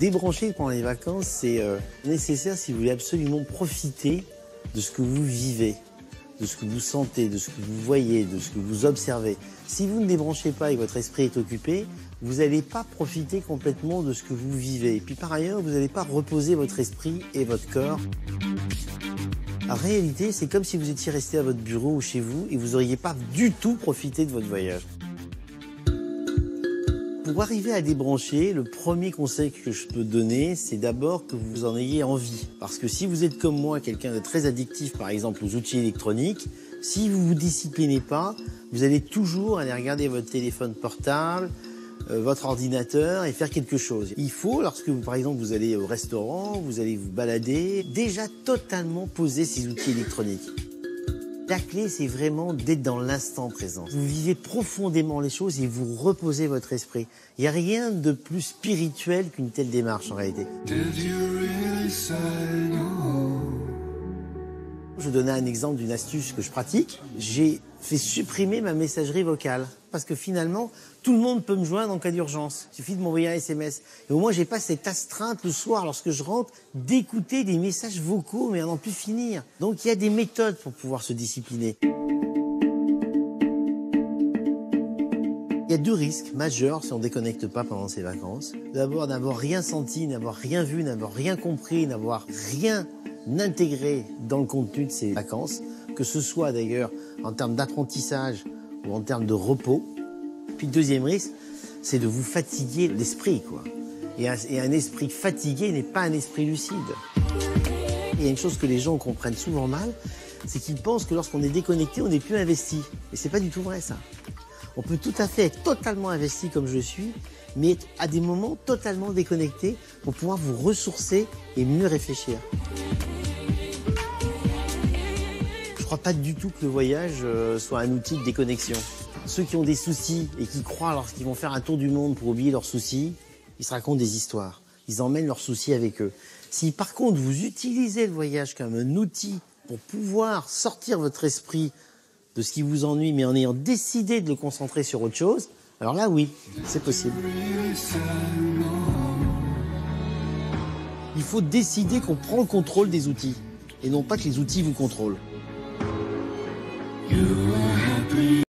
Débrancher pendant les vacances, c'est nécessaire si vous voulez absolument profiter de ce que vous vivez, de ce que vous sentez, de ce que vous voyez, de ce que vous observez. Si vous ne débranchez pas et que votre esprit est occupé, vous n'allez pas profiter complètement de ce que vous vivez. Et puis par ailleurs, vous n'allez pas reposer votre esprit et votre corps. En réalité, c'est comme si vous étiez resté à votre bureau ou chez vous et vous n'auriez pas du tout profité de votre voyage. Pour arriver à débrancher, le premier conseil que je peux donner, c'est d'abord que vous en ayez envie. Parce que si vous êtes comme moi, quelqu'un de très addictif, par exemple aux outils électroniques, si vous vous disciplinez pas, vous allez toujours aller regarder votre téléphone portable, votre ordinateur et faire quelque chose. Il faut, lorsque vous, par exemple, vous allez au restaurant, vous allez vous balader, déjà totalement poser ces outils électroniques. La clé, c'est vraiment d'être dans l'instant présent. Vous vivez profondément les choses et vous reposez votre esprit. Il n'y a rien de plus spirituel qu'une telle démarche en réalité. Je donnais un exemple d'une astuce que je pratique. J'ai fait supprimer ma messagerie vocale. Parce que finalement, tout le monde peut me joindre en cas d'urgence. Il suffit de m'envoyer un SMS. Et au moins, j'ai pas cette astreinte le soir, lorsque je rentre, d'écouter des messages vocaux, mais à n'en plus finir. Donc, il y a des méthodes pour pouvoir se discipliner. Il y a deux risques majeurs si on ne déconnecte pas pendant ces vacances. D'abord, n'avoir rien senti, n'avoir rien vu, n'avoir rien compris, n'avoir rien intégré dans le contenu de ces vacances, que ce soit d'ailleurs en termes d'apprentissage ou en termes de repos. Puis le deuxième risque, c'est de vous fatiguer l'esprit, quoi. Et un esprit fatigué n'est pas un esprit lucide. Il y a une chose que les gens comprennent souvent mal, c'est qu'ils pensent que lorsqu'on est déconnecté, on n'est plus investi. Et c'est pas du tout vrai, ça. On peut tout à fait être totalement investi comme je suis, mais à des moments totalement déconnecté pour pouvoir vous ressourcer et mieux réfléchir. Je ne crois pas du tout que le voyage soit un outil de déconnexion. Ceux qui ont des soucis et qui croient lorsqu'ils vont faire un tour du monde pour oublier leurs soucis, ils se racontent des histoires. Ils emmènent leurs soucis avec eux. Si par contre vous utilisez le voyage comme un outil pour pouvoir sortir votre esprit de ce qui vous ennuie, mais en ayant décidé de le concentrer sur autre chose, alors là oui, c'est possible. Il faut décider qu'on prend le contrôle des outils et non pas que les outils vous contrôlent. You